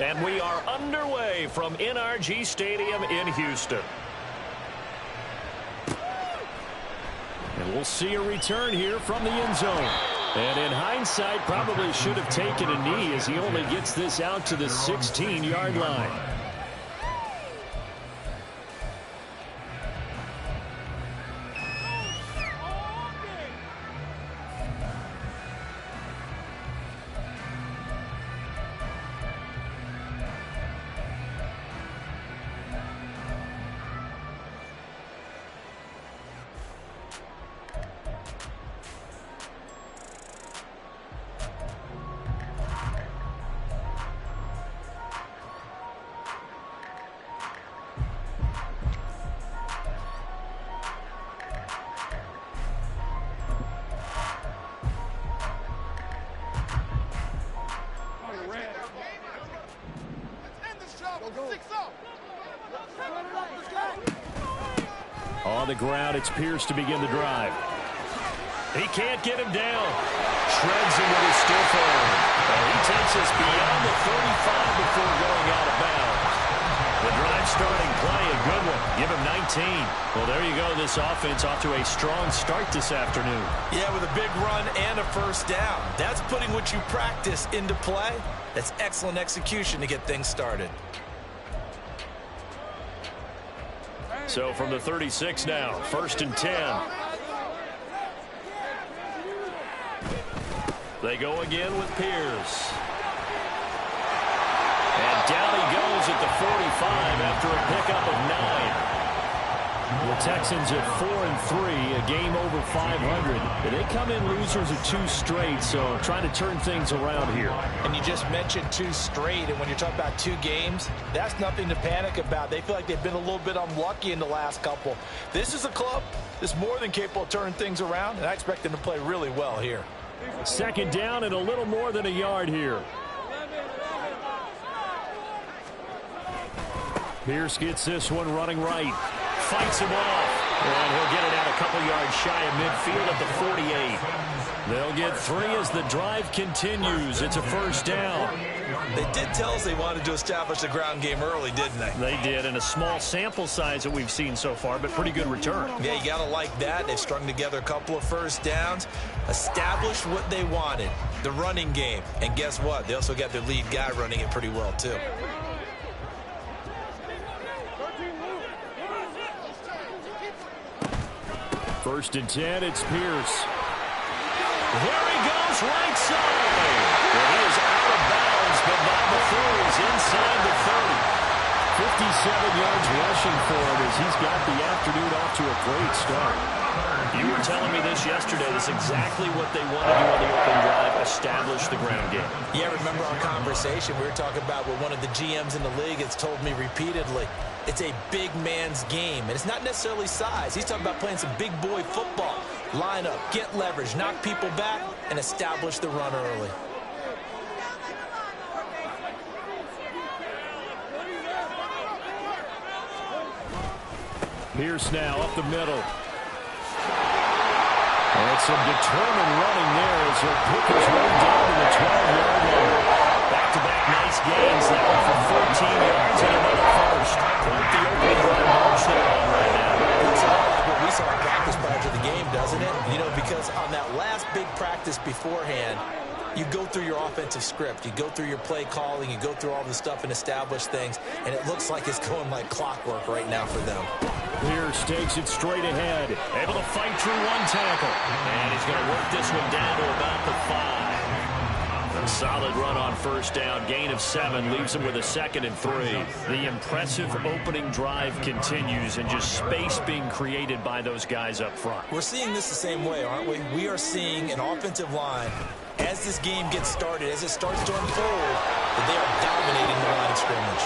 And we are underway from NRG Stadium in Houston. And we'll see a return here from the end zone. And in hindsight, probably should have taken a knee as he only gets this out to the 16-yard line. On the ground, it's Pierce to begin the drive. He can't get him down. Shreds him with his stiff arm. And he takes us beyond the 35 before going out of bounds. The drive starting play, a good one. Give him 19. Well, there you go. This offense off to a strong start this afternoon. Yeah, with a big run and a first down. That's putting what you practice into play. That's excellent execution to get things started. So from the 36 now, 1st and 10. They go again with Pierce. And down he goes at the 45 after a pickup of 9. The Texans at 4-3, a game over 500. They come in losers of 2 straight, so trying to turn things around here. And you just mentioned 2 straight, and when you're talking about 2 games, that's nothing to panic about. They feel like they've been a little bit unlucky in the last couple. This is a club that's more than capable of turning things around, and I expect them to play really well here. 2nd down and a little more than a yard here. Pierce gets this one running right. Fights him off. And he'll get it out a couple yards shy of midfield at the 48. They'll get 3 as the drive continues. It's a first down. They did tell us they wanted to establish the ground game early, didn't they? They did, in a small sample size that we've seen so far, but pretty good return. Yeah, you got to like that. They've strung together a couple of first downs, established what they wanted, the running game. And guess what? They also got their lead guy running it pretty well, too. First and 10, it's Pierce. There he goes, right side. Well, he is out of bounds, but not before he's inside the 30. 57 yards rushing for him as he's got the afternoon off to a great start. You were telling me this yesterday. That's exactly what they want to do on the open drive, establish the ground game. Yeah, remember our conversation. We were talking about what one of the GMs in the league has told me repeatedly. It's a big man's game, and it's not necessarily size. He's talking about playing some big boy football. Line up, get leverage, knock people back, and establish the run early. Pierce now up the middle. And some determined running there as he'll pick his way down to the 12-yard line. Back-to-back nice gains. That one for 14 yards and another first. Put the opening drive march there on right now. Looks a lot like what we saw in practice prior to the game, doesn't it? You know, because on that last big practice beforehand, you go through your offensive script. You go through your play calling. You go through all the stuff and establish things. And it looks like it's going like clockwork right now for them. Pierce takes it straight ahead. Able to fight through one tackle. And he's going to work this one down to about the 5. A solid run on first down. Gain of 7 leaves him with a 2nd and 3. The impressive opening drive continues and just space being created by those guys up front. We're seeing this the same way, aren't we? We are seeing an offensive line as this game gets started, as it starts to unfold, that they are dominating the line of scrimmage.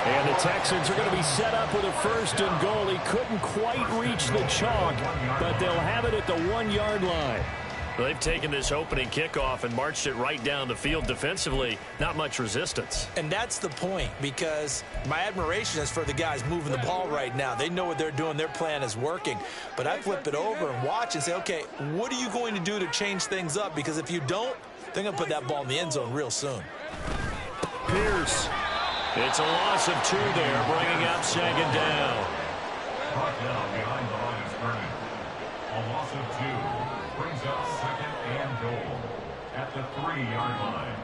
And the Texans are going to be set up with a 1st and goal. He couldn't quite reach the chalk, but they'll have it at the 1-yard line. Well, they've taken this opening kickoff and marched it right down the field defensively. Not much resistance. And that's the point, because my admiration is for the guys moving the ball right now. They know what they're doing. Their plan is working. But I flip it over and watch and say, okay, what are you going to do to change things up? Because if you don't, they're going to put that ball in the end zone real soon. Pierce It's a loss of 2 there, bringing up second down. Brought down behind the line of scrimmage. A loss of 2 brings up second and goal at the 3-yard line.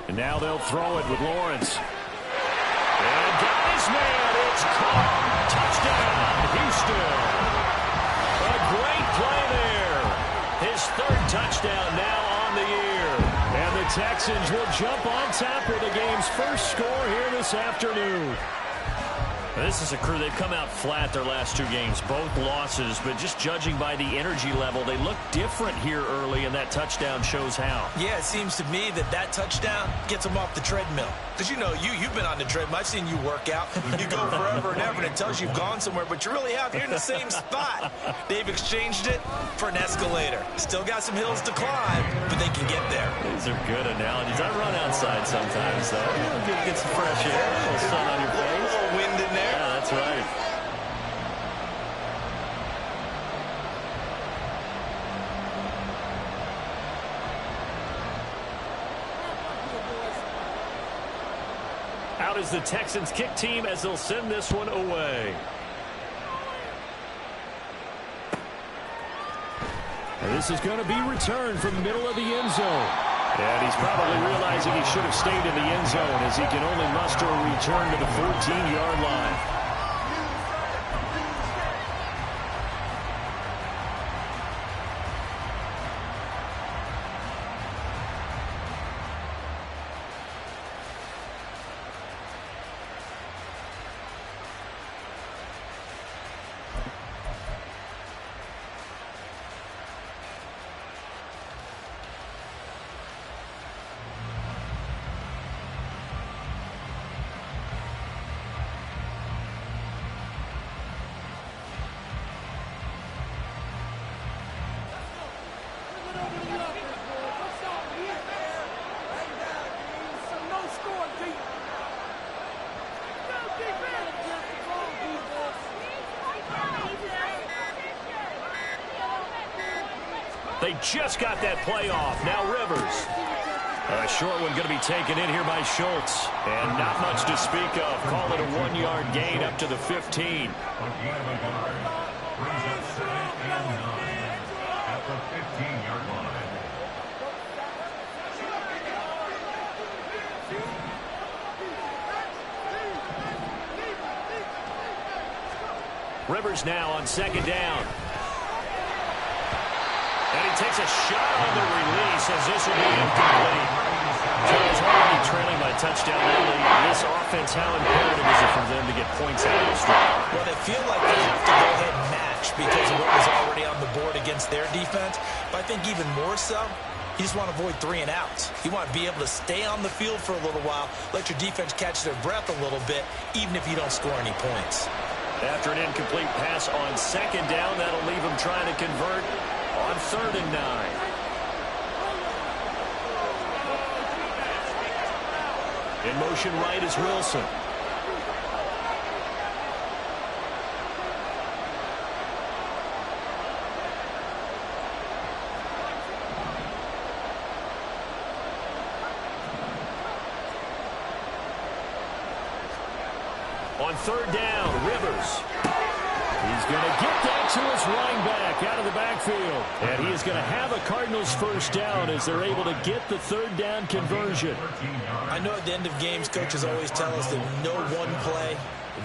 And now they'll throw it with Lawrence. And got his man. It's caught. Touchdown, Houston. A great play there. His 3rd touchdown now on the year. And the Texans will jump on top with the game's first score here this afternoon. This is a crew, they've come out flat their last 2 games, both losses, but just judging by the energy level, they look different here early, and that touchdown shows how. Yeah, it seems to me that touchdown gets them off the treadmill. Because, you know, you've been on the treadmill. I've seen you work out. You go forever and ever, and it tells you you've gone somewhere, but you really have. You're in the same spot. They've exchanged it for an escalator. Still got some hills to climb, but they can get there. These are good analogies. I run outside sometimes, though. Get some fresh air, a little sun on your face. A little wind in there. Yeah, that's right. Out is the Texans kick team as they'll send this one away. And this is going to be returned from the middle of the end zone. And he's probably realizing he should have stayed in the end zone as he can only muster a return to the 14-yard line. They just got that play off. Now Rivers. A short one going to be taken in here by Schultz. And not much to speak of. Call it a 1-yard gain up to the 15. Rivers now on second down. And he takes a shot on the release as this will be incomplete. Jones already trailing by touchdown early. This offense, how imperative is it for them to get points out of this drive? Well, they feel like they have to go ahead and match because of what was already on the board against their defense. But I think even more so, you just want to avoid 3 and outs. You want to be able to stay on the field for a little while, let your defense catch their breath a little bit, even if you don't score any points. After an incomplete pass on second down, that'll leave them trying to convert on 3rd and 9. In motion right is Wilson. On 3rd down, Rivers. He's going to get that to his running back out of the backfield. And he is going to have a Cardinals first down as they're able to get the 3rd down conversion. I know at the end of games, coaches always tell us that no one play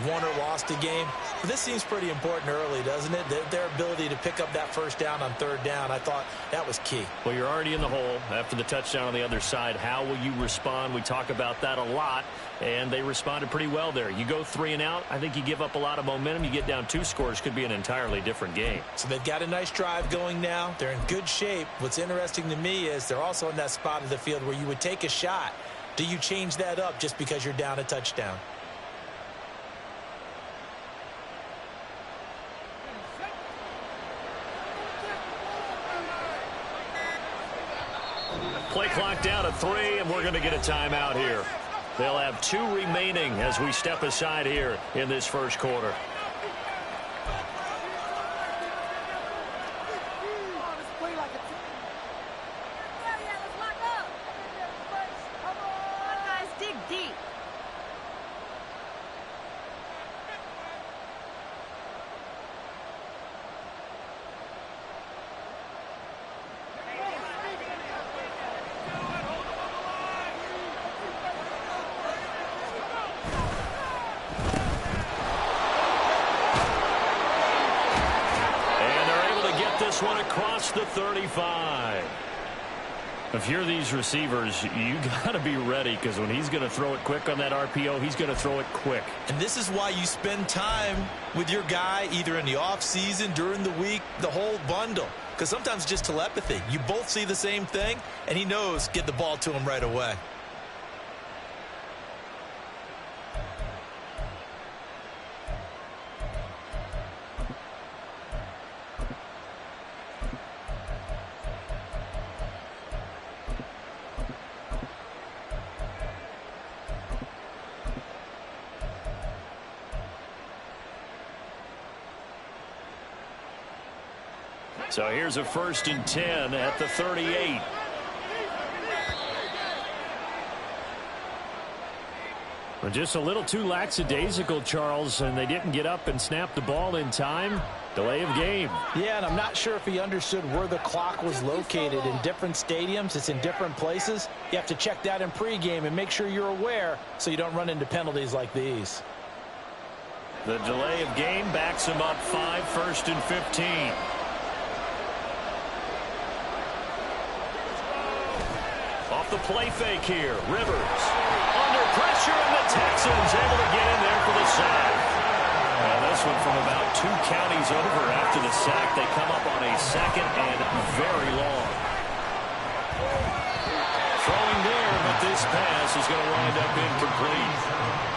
won or lost a game. But this seems pretty important early, doesn't it? Their ability to pick up that first down on 3rd down, I thought that was key. Well, you're already in the hole after the touchdown on the other side. How will you respond? We talk about that a lot, and they responded pretty well there. You go 3 and out, I think you give up a lot of momentum. You get down 2 scores, could be an entirely different game. So they've got a nice drive going now. They're in good shape. What's interesting to me is they're also in that spot of the field where you would take a shot. Do you change that up just because you're down a touchdown? Play clock down to 3, and we're going to get a timeout here. They'll have 2 remaining as we step aside here in this first quarter. this one across the 35. If you're these receivers, you got to be ready, because when he's going to throw it quick on that RPO, he's going to throw it quick. And this is why you spend time with your guy either in the offseason, during the week, the whole bundle. Because sometimes just telepathy. You both see the same thing, and he knows get the ball to him right away. So here's a 1st and 10 at the 38. Well, just a little too lackadaisical, Charles, and they didn't get up and snap the ball in time. Delay of game. Yeah, and I'm not sure if he understood where the clock was located. In different stadiums, it's in different places. You have to check that in pregame and make sure you're aware so you don't run into penalties like these. The delay of game backs him up 5, 1st and 15. Off the play fake here. Rivers under pressure, and the Texans able to get in there for the sack. Now this one from about 2 counties over after the sack. They come up on a 2nd and very long. Throwing there, but this pass is going to wind up incomplete.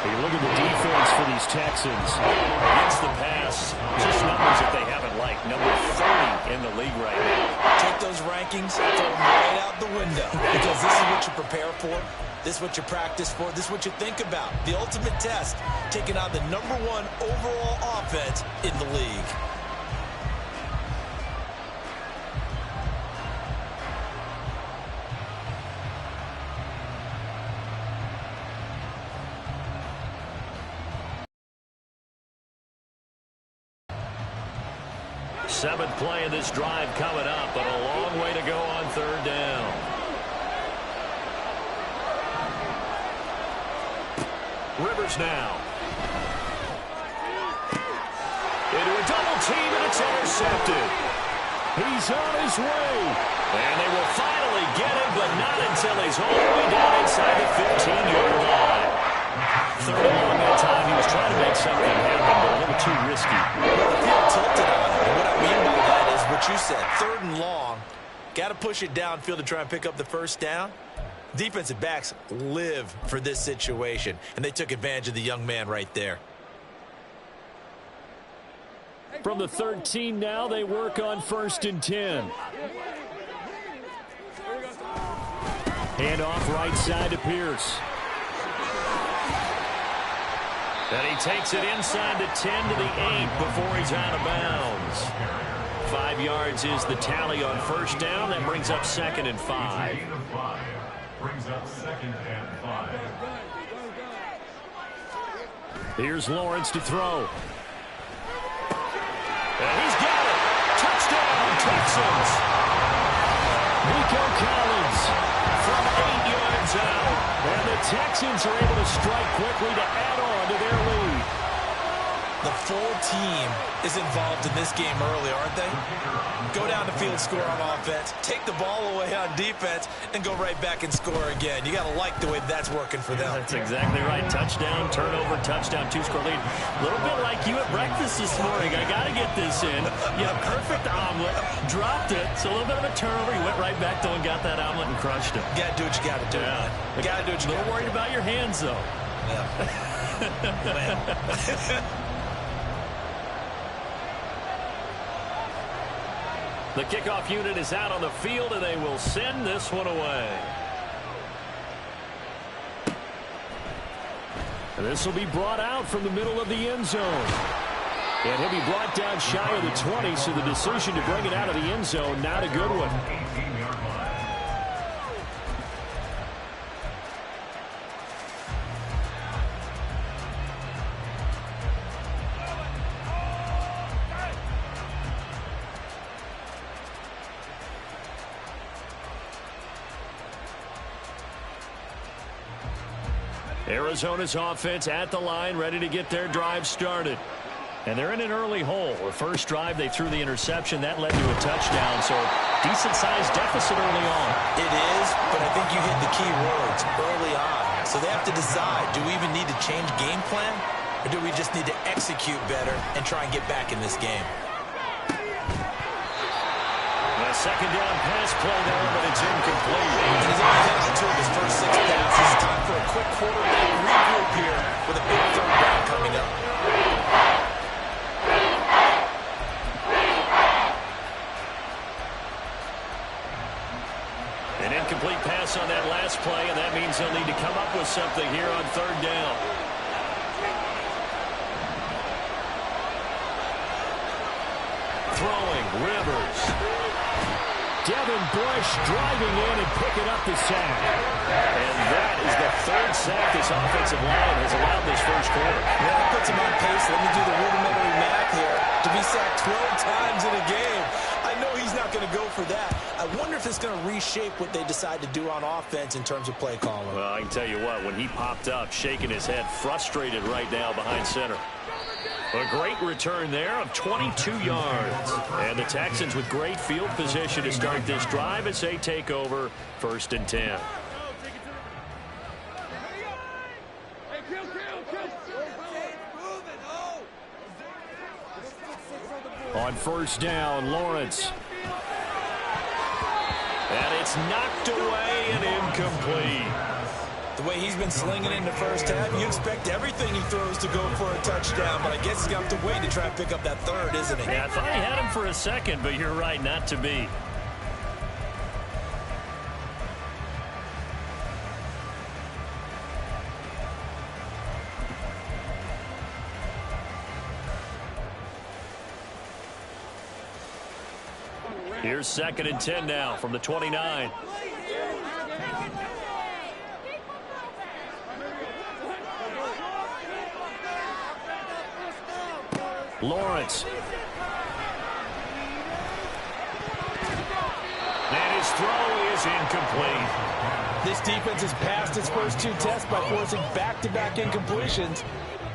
You look at the defense for these Texans. Against the pass, just numbers that they haven't liked. Number 30 in the league right now. Take those rankings, throw them right out the window. Because this is what you prepare for. This is what you practice for. This is what you think about. The ultimate test, taking on the number 1 overall offense in the league. Seventh play of this drive coming up, but a long way to go on 3rd down. Rivers now. Into a double team, and it's intercepted. He's on his way. And they will finally get him, but not until he's all the way down inside the 15-yard line. 3rd and long that time. He was trying to make something happen, but a little too risky. Well, the field tilted on him. And what I mean by that is what you said. 3rd and long. Got to push it downfield to try and pick up the 1st down. Defensive backs live for this situation, and they took advantage of the young man right there. From the 13 now, they work on 1st and 10. Hand off right side to Pierce. And he takes it inside the 10 to the 8 before he's out of bounds. 5 yards is the tally on 1st down. That brings up 2nd and 5. Brings up 2nd and 5. Here's Lawrence to throw. And he's got it. Touchdown, Texans. Nico Collins from 8 yards out. And the Texans are able to strike quickly to add on to their lead. The full team is involved in this game early, aren't they? Go down the field, score on offense, take the ball away on defense, and go right back and score again. You got to like the way that's working for them. That's exactly right. Touchdown, turnover, touchdown, 2-score lead. A little bit like you at breakfast this morning. I got to get this in. You had a perfect omelet, dropped it, so a little bit of a turnover. You went right back, though, and got that omelet and crushed it. You got to do what you got to do. Yeah. You got to do what you got to do. A little worried about your hands, though. Yeah. The kickoff unit is out on the field, and they will send this one away. And this will be brought out from the middle of the end zone. And he'll be brought down shy of the 20, so the decision to bring it out of the end zone, not a good one. 18-yard line. Arizona's offense at the line, ready to get their drive started. And they're in an early hole. The first drive, they threw the interception. That led to a touchdown, so decent-sized deficit early on. It is, but I think you hit the key words early on. So they have to decide, do we even need to change game plan, or do we just need to execute better and try and get back in this game? A second down pass play there, but it's incomplete. And he's only hit on 2 of his first 6 passes. It's time for a quick quarterback regroup here with a big third down coming up. An incomplete pass on that last play, and that means they'll need to come up with something here on third down. Throwing, Rivers. Devin Bush driving in and picking up the sack. And that is the 3rd sack this offensive line has allowed this first quarter. Yeah, that puts him on pace. Let me do the rudimentary math here. To be sacked 12 times in a game. I know he's not going to go for that. I wonder if it's going to reshape what they decide to do on offense in terms of play calling. Well, I can tell you what, when he popped up, shaking his head, frustrated right now behind center. A great return there of 22 yards. And the Texans with great field position to start this drive as they take over 1st and 10. On 1st down, Lawrence. And it's knocked away and incomplete. The way he's been slinging in the first half, you expect everything he throws to go for a touchdown, but I guess he's going to have to wait to try and pick up that 3rd, isn't he? Yeah, I thought he had him for a second, but you're right, not to be. Here's 2nd and 10 now from the 29. Lawrence. And his throw is incomplete. This defense has passed its first 2 tests by forcing back-to-back incompletions.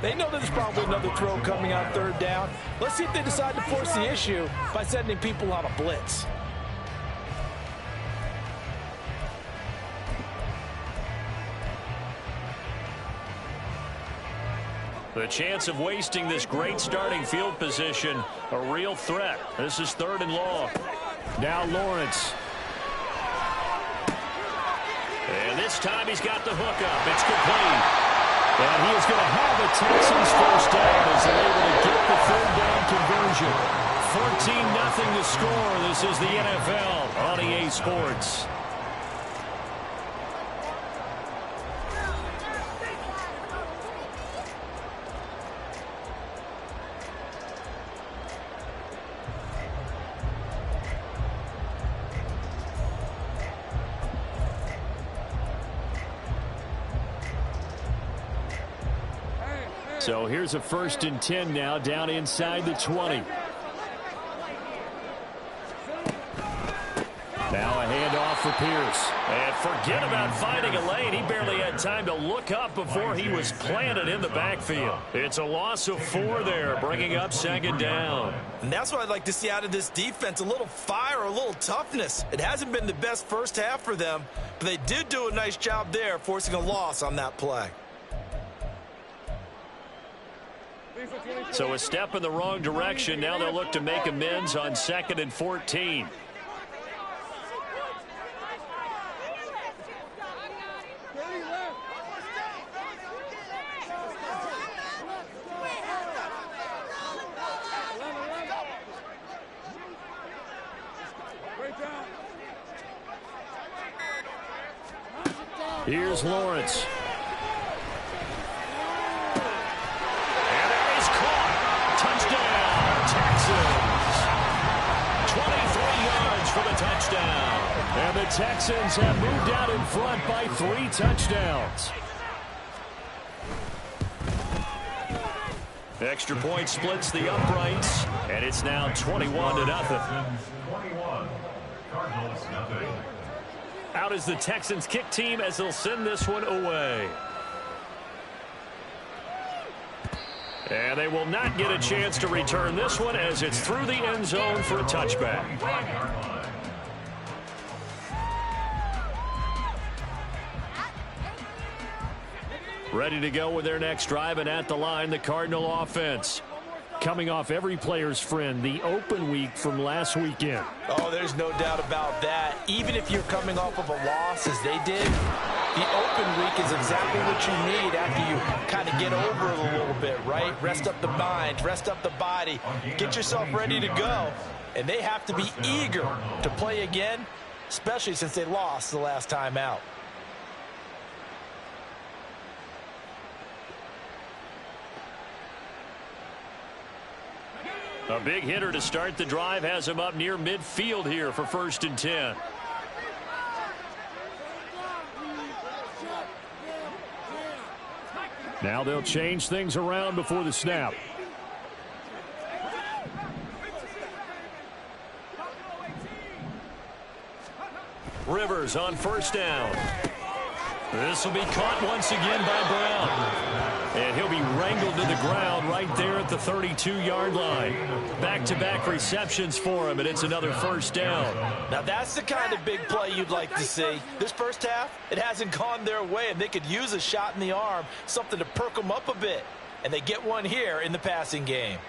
They know there's probably another throw coming on 3rd down. Let's see if they decide to force the issue by sending people on a blitz. The chance of wasting this great starting field position, a real threat. This is 3rd and long. Now Lawrence. And this time he's got the hook up. It's complete. And he is going to have the Texans first down as they're able to get the 3rd down conversion. 14-0 to score. This is the NFL on EA Sports. So here's a 1st and 10 now down inside the 20. Now a handoff for Pierce. And forget about finding a lane. He barely had time to look up before he was planted in the backfield. It's a loss of 4 there, bringing up 2nd down. And that's what I'd like to see out of this defense, a little fire, a little toughness. It hasn't been the best first half for them, but they did do a nice job there, forcing a loss on that play. So a step in the wrong direction. Now they'll look to make amends on 2nd and 14. Here's Lawrence. And there he's caught. Touchdown. 23 yards for the touchdown. And the Texans have moved out in front by 3 touchdowns. Extra point splits the uprights, and it's now 21-0. 21. Cardinals, nothing. Out is the Texans kick team as they'll send this one away. And they will not get a chance to return this one as it's through the end zone for a touchback. Ready to go with their next drive, and at the line, the Cardinal offense. Coming off every player's friend, the open week from last weekend. Oh, there's no doubt about that. Even if you're coming off of a loss as they did, the open week is exactly what you need after you kind of get over it a little bit, right? Rest up the mind, rest up the body, get yourself ready to go. And they have to be eager to play again, especially since they lost the last time out. A big hitter to start the drive has him up near midfield here for 1st and 10. Now they'll change things around before the snap. Rivers on 1st down. This will be caught once again by Brown. And he'll be wrangled to the ground right there at the 32-yard line. Back-to-back receptions for him, and it's another 1st down. Now that's the kind of big play you'd like to see. This first half, it hasn't gone their way, and they could use a shot in the arm, something to perk them up a bit. And they get one here in the passing game.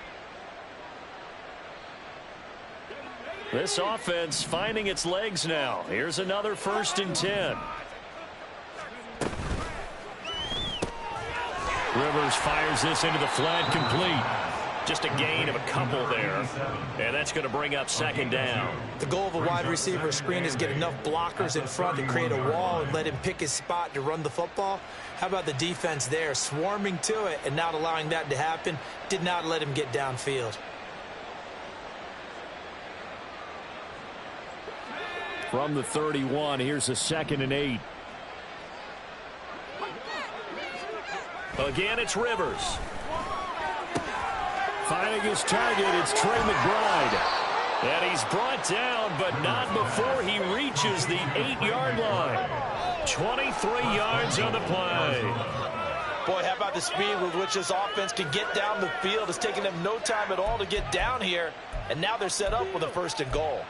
This offense finding its legs now. Here's another 1st and 10. Rivers fires this into the flat, complete. Just a gain of a couple there. And that's going to bring up 2nd down. The goal of a wide receiver screen is get enough blockers in front to create a wall and let him pick his spot to run the football. How about the defense there, swarming to it and not allowing that to happen? Did not let him get downfield. From the 31, here's a 2nd and 8. Again, it's Rivers. Finding his target, it's Trey McBride. And he's brought down, but not before he reaches the 8-yard line. 23 yards on the play. Boy, how about the speed with which this offense can get down the field? It's taken them no time at all to get down here. And now they're set up with a 1st and goal.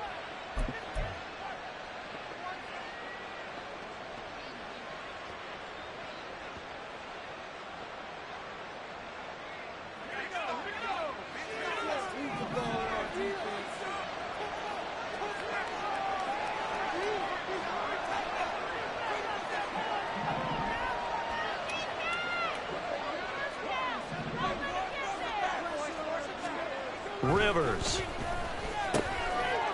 Rivers.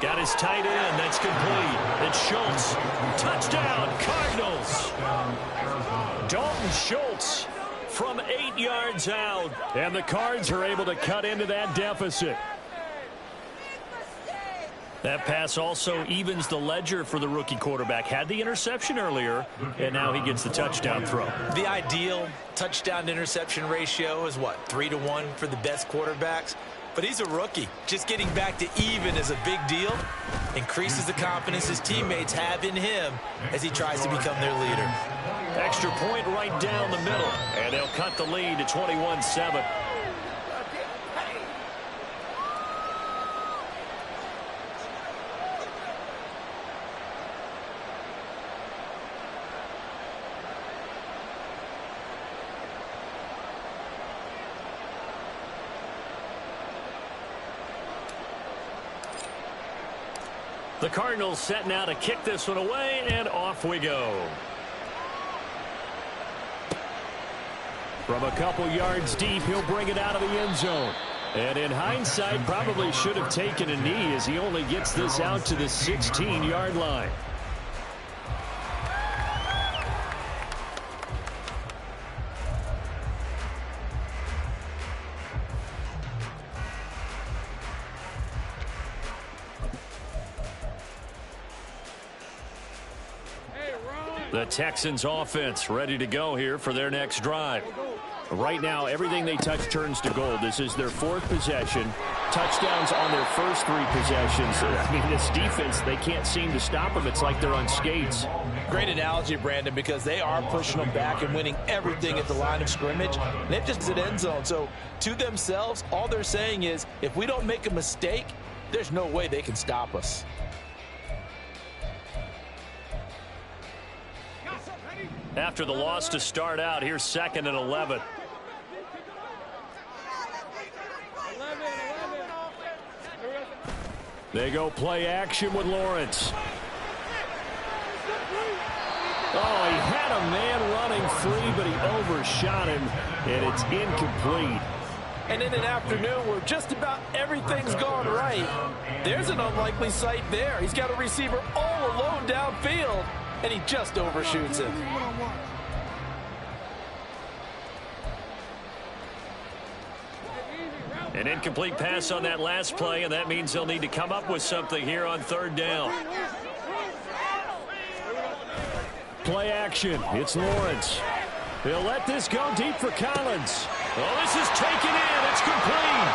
Got his tight end. That's complete. It's Schultz. Touchdown, Cardinals. Dalton Schultz from 8 yards out. And the Cards are able to cut into that deficit. That pass also evens the ledger for the rookie quarterback. Had the interception earlier, and now he gets the touchdown throw. The ideal touchdown-interception ratio is what, 3-to-1 for the best quarterbacks? But he's a rookie. Just getting back to even is a big deal. Increases the confidence his teammates have in him as he tries to become their leader. Extra point right down the middle. And they'll cut the lead to 21-7. The Cardinals set now to kick this one away, and off we go. From a couple yards deep, he'll bring it out of the end zone. And in hindsight, probably should have taken a knee as he only gets this out to the 16-yard line. The Texans offense ready to go here for their next drive. Right now, everything they touch turns to gold. This is their 4th possession. touchdowns on their first 3 possessions. I mean, this defense, they can't seem to stop them. It's like they're on skates. Great analogy, Brandon, because they are pushing them back and winning everything at the line of scrimmage. And they've just hit end zone. So to themselves, all they're saying is, if we don't make a mistake, there's no way they can stop us. After the loss to start out, here's 2nd and 11. They go play action with Lawrence. Oh, he had a man running free, but he overshot him, and it's incomplete. And in an afternoon where just about everything's gone right, there's an unlikely sight there. He's got a receiver all alone downfield, and he just overshoots him. An incomplete pass on that last play, and that means they'll need to come up with something here on 3rd down. Play action. It's Lawrence. He'll let this go deep for Collins. Oh, this is taken in. It's complete.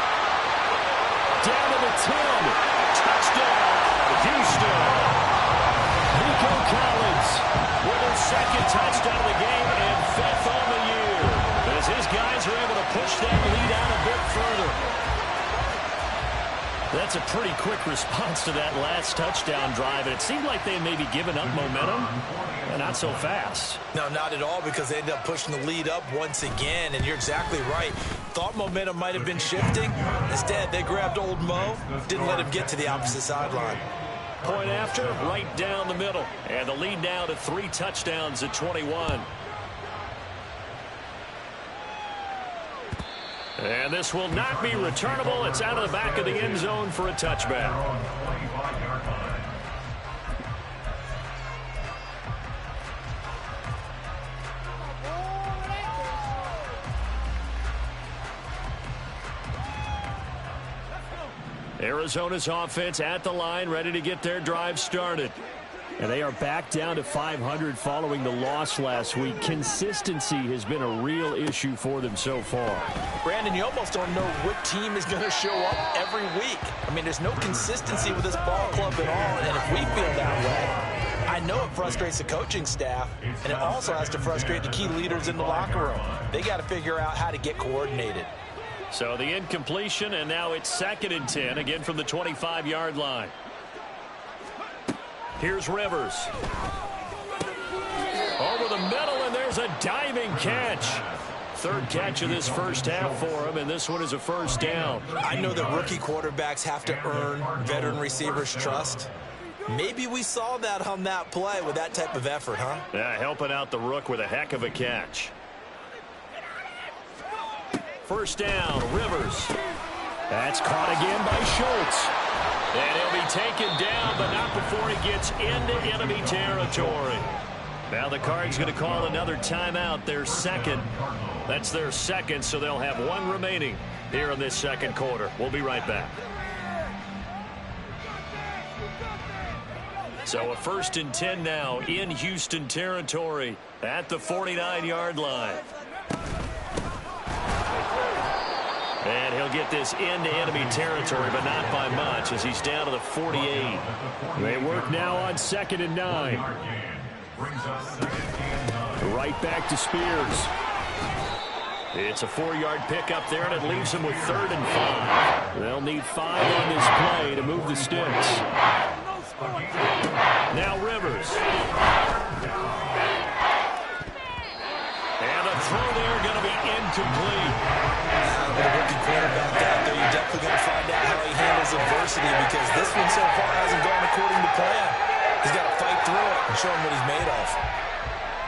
Down to the 10. Touchdown, Houston. Nico Collins with his 2nd touchdown of the game and 5th on the year, as his guys are able to push that lead out a bit further. That's a pretty quick response to that last touchdown drive, and it seemed like they may be giving up momentum. Not so fast. No, not at all, because they ended up pushing the lead up once again, and you're exactly right. Thought momentum might have been shifting. Instead, they grabbed old Mo, didn't let him get to the opposite sideline. Point after, right down the middle. And the lead now to 3 touchdowns at 21. And this will not be returnable. It's out of the back of the end zone for a touchback. Arizona's offense at the line, ready to get their drive started. And they are back down to 500 following the loss last week. Consistency has been a real issue for them so far. Brandon, you almost don't know what team is going to show up every week. I mean, there's no consistency with this ball club at all, and if we feel that way, I know it frustrates the coaching staff, and it also has to frustrate the key leaders in the locker room. They got to figure out how to get coordinated. So the incompletion, and now it's 2nd and 10, again from the 25-yard line. Here's Rivers. Over the middle, and there's a diving catch. 3rd catch of this first half for him, and this one is a 1st down. I know that rookie quarterbacks have to earn veteran receivers' trust. Maybe we saw that on that play with that type of effort, huh? Yeah, helping out the rook with a heck of a catch. 1st down, Rivers. That's caught again by Schultz. And he'll be taken down, but not before he gets into enemy territory. Now the Cards going to call another timeout, their 2nd. That's their 2nd, so they'll have 1 remaining here in this 2nd quarter. We'll be right back. So a 1st and 10 now in Houston territory at the 49-yard line. And he'll get this into enemy territory, but not by much, as he's down to the 48. They work now on 2nd and 9. Right back to Spears. It's a 4-yard pickup there, and it leaves them with 3rd and 5. They'll need 5 on this play to move the sticks. Now Rivers. And a throw there going to be incomplete. With a rookie quarterback out there, you're definitely going to find out how he handles adversity, because this one so far hasn't gone according to plan. He's got to fight through it and show him what he's made of.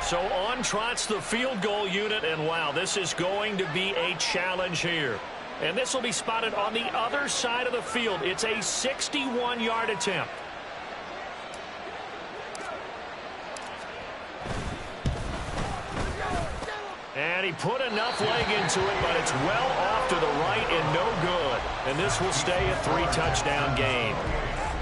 So on trots the field goal unit, and wow, this is going to be a challenge here. And this will be spotted on the other side of the field. It's a 61-yard attempt. And he put enough leg into it, but it's well off to the right and no good. And this will stay a 3-touchdown game.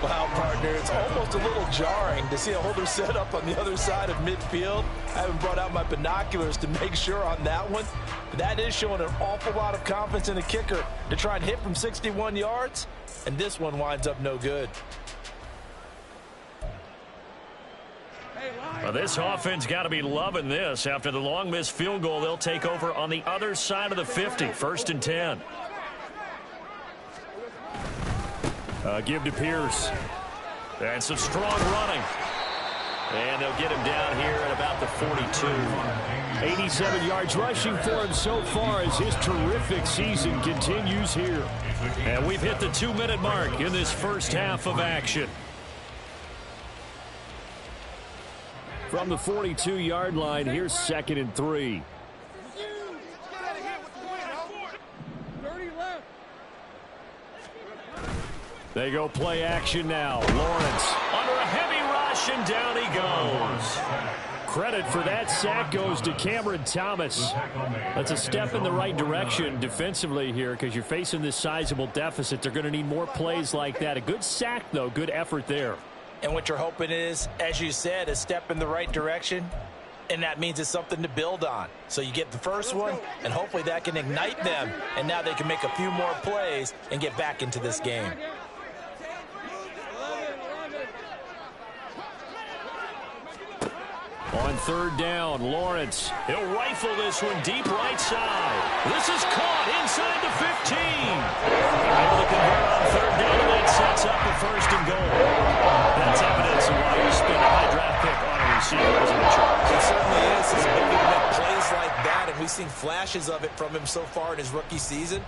Wow, partner, it's almost a little jarring to see a holder set up on the other side of midfield. I haven't brought out my binoculars to make sure on that one. But that is showing an awful lot of confidence in the kicker to try and hit from 61 yards. And this one winds up no good. Well, this offense got to be loving this. After the long missed field goal, they'll take over on the other side of the 50, 1st and 10. Give to Pierce. And some strong running. And they'll get him down here at about the 42. 87 yards rushing for him so far as his terrific season continues here. And we've hit the 2-minute mark in this first half of action. From the 42-yard line, here's 2nd and 3. They go play action now. Lawrence under a heavy rush, and down he goes. Credit for that sack goes to Cameron Thomas. That's a step in the right direction defensively here because you're facing this sizable deficit. They're going to need more plays like that. A good sack, though. Good effort there. And what you're hoping is, as you said, a step in the right direction. And that means it's something to build on. So you get the first one, and hopefully that can ignite them. And now they can make a few more plays and get back into this game. On 3rd down, Lawrence. He'll rifle this one deep right side. This is caught inside the 15. Able to convert on 3rd down, and that sets up the 1st and goal. That's evidence of why you spend a high draft pick on a receiver, isn't it, Charles? It certainly is. His ability to make plays like that, and we've seen flashes of it from him so far in his rookie season.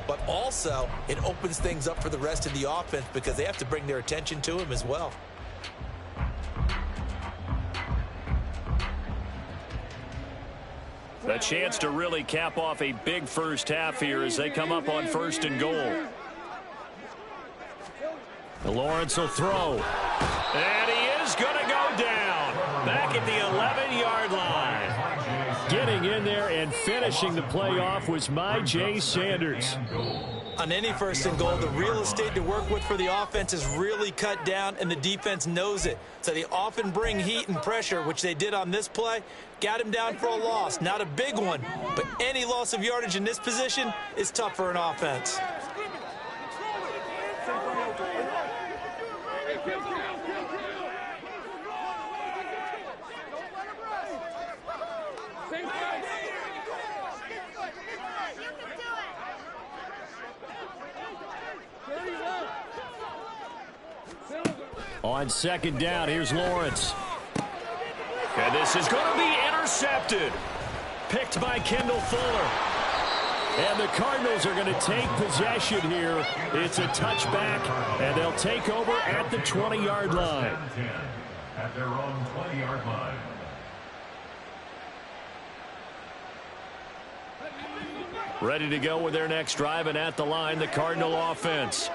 But also, it opens things up for the rest of the offense because they have to bring their attention to him as well. A chance to really cap off a big first half here as they come up on 1st and goal. Lawrence will throw. And he is going to go down. Back at the 11-yard line. Getting in there and finishing the play off was Myjai Sanders. On any 1st and goal, the real estate to work with for the offense is really cut down, and the defense knows it. So they often bring heat and pressure, which they did on this play. Got him down for a loss. Not a big one, but any loss of yardage in this position is tough for an offense. On 2nd down, here's Lawrence. And this is going to be intercepted. Picked by Kendall Fuller. And the Cardinals are going to take possession here. It's a touchback, and they'll take over at the 20-yard line. At their own 20-yard line. Ready to go with their next drive, and at the line, the Cardinal offense.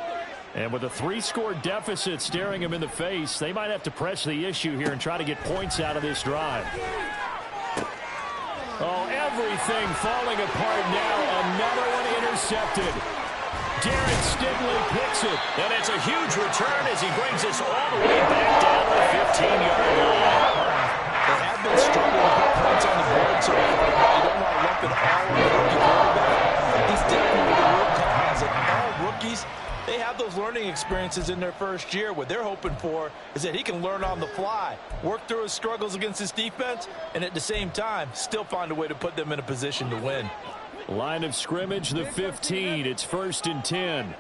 And with a 3-score deficit staring them in the face, they might have to press the issue here and try to get points out of this drive. Oh, everything falling apart now. Another one intercepted. Darren Stingley picks it. And it's a huge return as he brings us all the way back down to the 15-yard line. They have been struggling to put points on the board so far. You don't want to lump it all on the rookie quarterback. He's definitely the root cause. And all rookies, they have those learning experiences in their first year. What they're hoping for is that he can learn on the fly, work through his struggles against his defense, and at the same time, still find a way to put them in a position to win. Line of scrimmage, the 15. It's 1st and 10.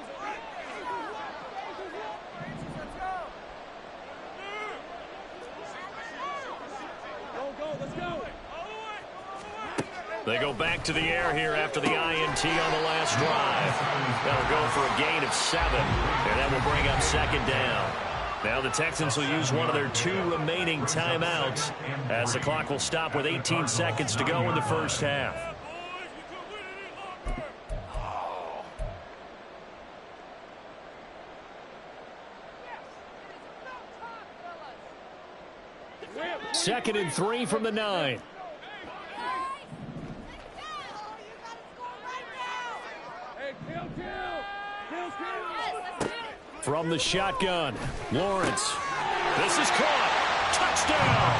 They go back to the air here after the INT on the last drive. They'll go for a gain of 7, and that will bring up 2nd down. Now the Texans will use one of their 2 remaining timeouts as the clock will stop with 18 seconds to go in the first half. Second and 3 from the 9. From the shotgun, Lawrence. This is caught. Touchdown.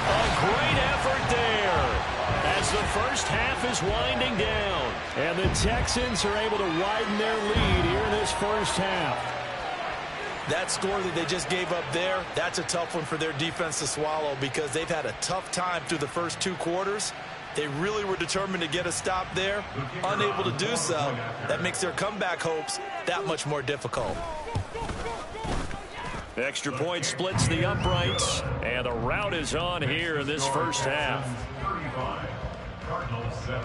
A great effort there as the first half is winding down. And the Texans are able to widen their lead here in this first half. That score that they just gave up there, that's a tough one for their defense to swallow because they've had a tough time through the first 2 quarters. They really were determined to get a stop there, unable to do so. That makes their comeback hopes that much more difficult. Extra point splits the uprights, and the rout is on here in this first half. 35, Cardinals 7.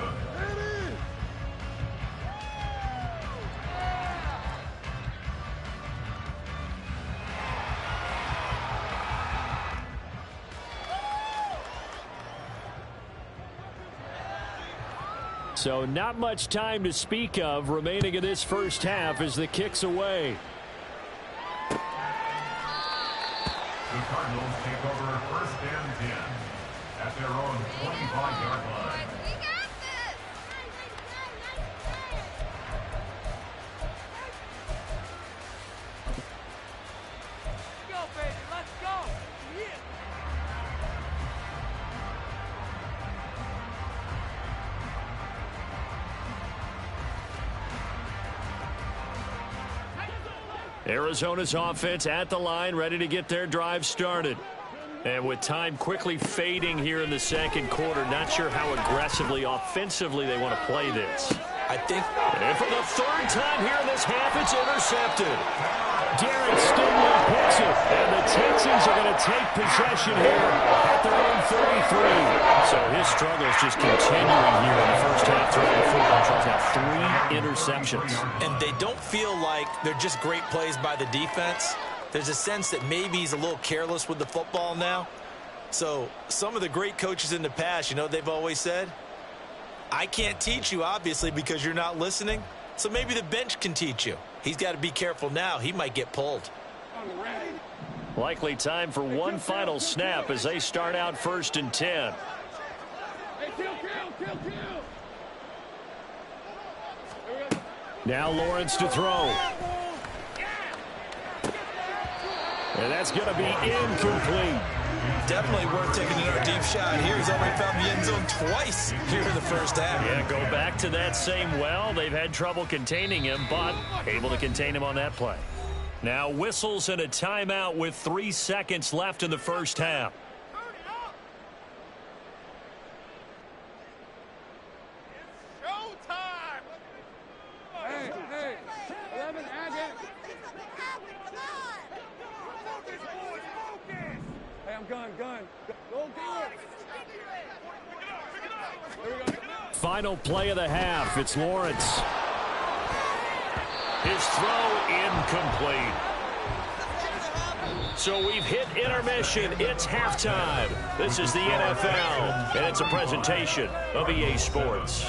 So not much time to speak of remaining in this first half as the kick's away. The Cardinals take over 1st and 10 at their own 25-yard line. We got this! Go, baby, let's go! Yeah. Arizona's offense at the line, ready to get their drive started. And with time quickly fading here in the second quarter, not sure how aggressively, offensively they want to play this. I think. And for the 3rd time here in this half, it's intercepted. Garrett Stingley picks it, and the Texans are going to take possession here at their own 33. So his struggles just continuing here in the first half throughout the football. Charles got 3 interceptions. And they don't feel like they're just great plays by the defense. There's a sense that maybe he's a little careless with the football now. So some of the great coaches in the past, you know what they've always said? I can't teach you, obviously, because you're not listening. So maybe the bench can teach you. He's got to be careful now. He might get pulled. Likely time for one final snap as they start out 1st and 10. Now Lawrence to throw. And that's going to be incomplete. Definitely worth taking another deep shot here. He's already found the end zone twice here in the first half. Yeah, go back to that same well. They've had trouble containing him, but able to contain him on that play. Now whistles and a timeout with 3 seconds left in the first half. Final play of the half. It's Lawrence. His throw incomplete. So we've hit intermission. It's halftime. This is the NFL, and it's a presentation of EA Sports.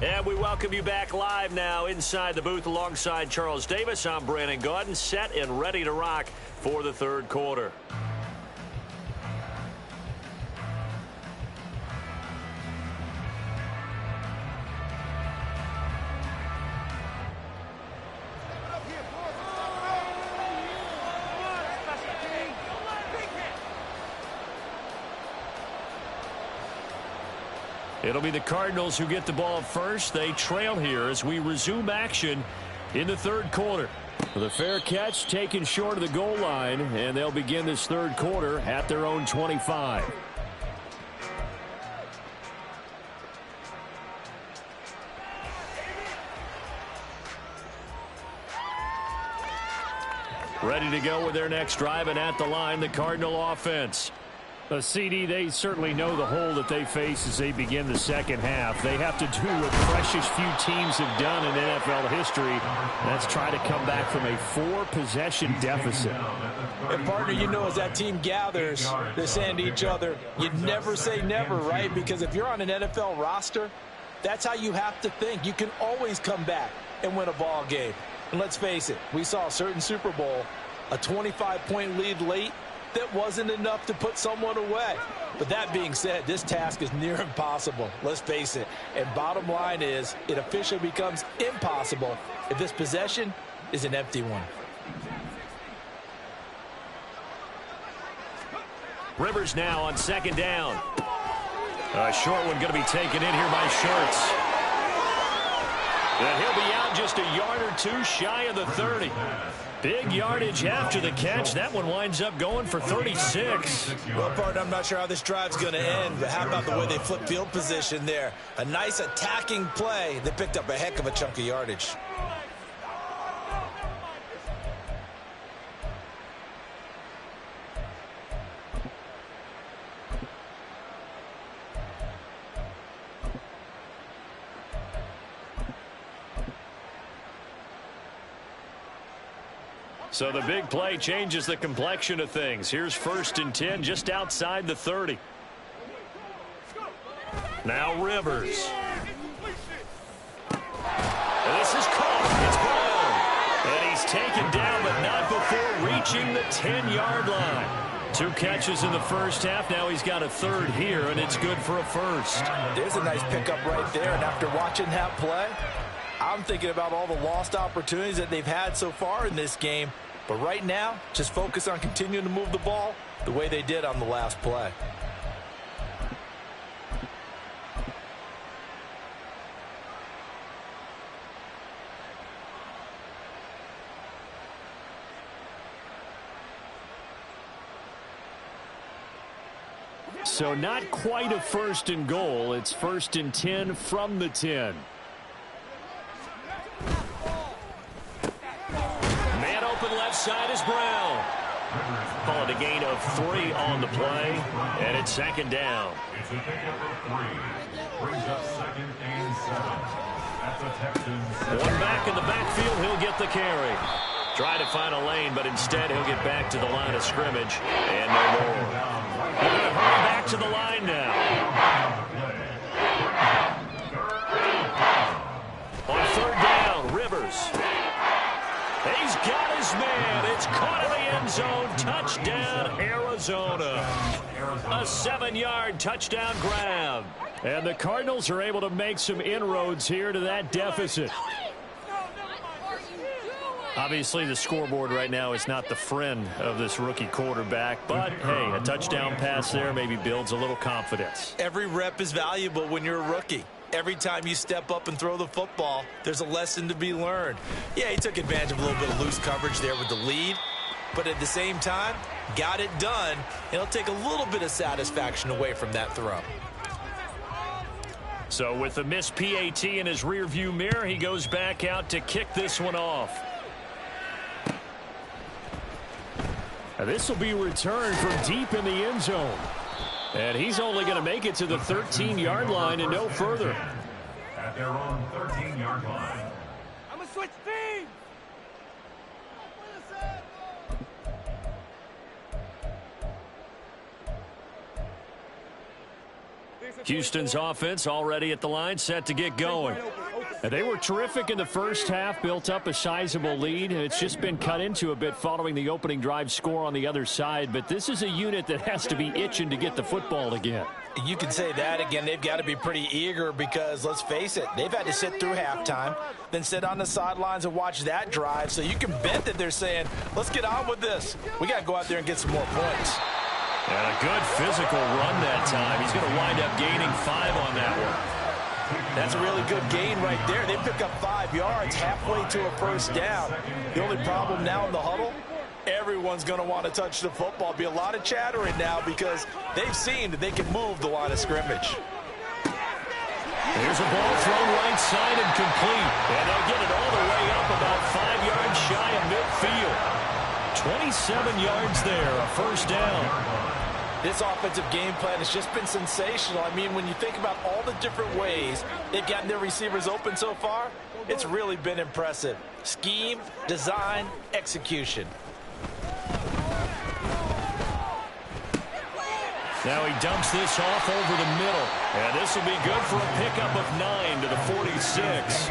And we welcome you back live now inside the booth alongside Charles Davis. I'm Brandon Gaudin, set and ready to rock for the 3rd quarter. It'll be the Cardinals who get the ball first. They trail here as we resume action in the 3rd quarter. The fair catch taken short of the goal line, and they'll begin this 3rd quarter at their own 25. Ready to go with their next drive, and at the line, the Cardinal offense. CD, they certainly know the hole that they face as they begin the second half. They have to do what precious few teams have done in NFL history. That's try to come back from a 4-possession deficit. And partner, you know, as that team gathers, they're saying to each other, you never say never, right? Because if you're on an NFL roster, that's how you have to think. You can always come back and win a ball game. And let's face it, we saw a certain Super Bowl A 25-point lead late, that wasn't enough to put someone away. But that being said, this task is near impossible. Let's face it. And bottom line is, it officially becomes impossible if this possession is an empty one. Rivers now on second down. A short one going to be taken in here by Schultz. And he'll be out just a yard or two shy of the 30. Big yardage after the catch. That one winds up going for 36. Well, partner, I'm not sure how this drive's going to end, but how about the way they flip field position there? A nice attacking play. They picked up a heck of a chunk of yardage. So the big play changes the complexion of things. Here's 1st and 10 just outside the 30. Now Rivers. This is caught. It's Brown. And he's taken down, but not before reaching the 10-yard line. 2 catches in the first half. Now he's got a third here, and it's good for a first. There's a nice pickup right there. And after watching that play, I'm thinking about all the lost opportunities that they've had so far in this game. But right now, just focus on continuing to move the ball the way they did on the last play. So not quite a 1st and goal. It's 1st and 10 from the 10. Side is Brown. Call it a gain of 3 on the play, and it's 2nd down. It's a pickup of 3. Brings up 2nd and 7. That's the Texans. One back in the backfield, he'll get the carry. Try to find a lane, but instead he'll get back to the line of scrimmage, and no more. We're going to hurry back to the line now. On 3rd down, Rivers. He's got his man. It's caught in the end zone. Touchdown, Arizona. A 7-yard touchdown grab. And the Cardinals are able to make some inroads here to that deficit. Obviously, the scoreboard right now is not the friend of this rookie quarterback. But, hey, a touchdown pass there maybe builds a little confidence. Every rep is valuable when you're a rookie. Every time you step up and throw the football, there's a lesson to be learned. Yeah, he took advantage of a little bit of loose coverage there with the lead, but at the same time, got it done. It'll take a little bit of satisfaction away from that throw. So with the missed PAT in his rearview mirror, he goes back out to kick this one off. Now this will be returned from deep in the end zone. And he's only going to make it to the 13-yard line and no further. At their own 13-yard line. I'm going to switch teams. Houston's offense already at the line, set to get going. And they were terrific in the first half, built up a sizable lead. It's just been cut into a bit following the opening drive score on the other side. But this is a unit that has to be itching to get the football again. You can say that again. They've got to be pretty eager because, let's face it, they've had to sit through halftime, then sit on the sidelines and watch that drive. So you can bet that they're saying, let's get on with this. We got to go out there and get some more points. And a good physical run that time. He's going to wind up gaining 5 on that one. That's a really good gain right there. They pick up 5 yards halfway to a first down. The only problem now in the huddle, everyone's going to want to touch the football. Be a lot of chattering now because they've seen that they can move the line of scrimmage. There's a ball thrown right side and complete. And they'll get it all the way up about 5 yards shy of midfield. 27 yards there, a first down. This offensive game plan has just been sensational. I mean, when you think about all the different ways they've gotten their receivers open so far, it's really been impressive. Scheme, design, execution. Now he dumps this off over the middle. And this will be good for a pickup of 9 to the 46.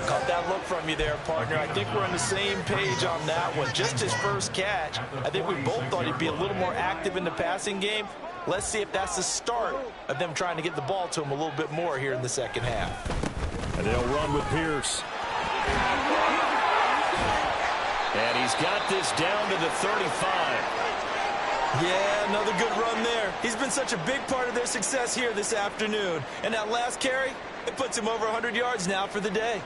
Caught that that look from you there, partner. I think we're on the same page on that one. Just his first catch. I think we both thought he'd be a little more active in the passing game. Let's see if that's the start of them trying to get the ball to him a little bit more here in the second half. And they'll run with Pierce. And he's got this down to the 35. Yeah, another good run there. He's been such a big part of their success here this afternoon. And that last carry, it puts him over 100 yards now for the day.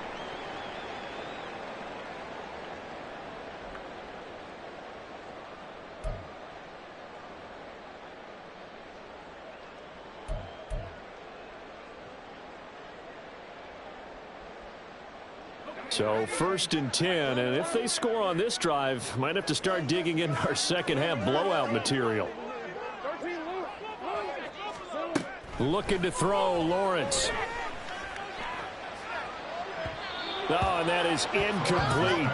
So 1st and 10, and if they score on this drive, might have to start digging in our second half blowout material. Looking to throw, Lawrence. Oh, and that is incomplete.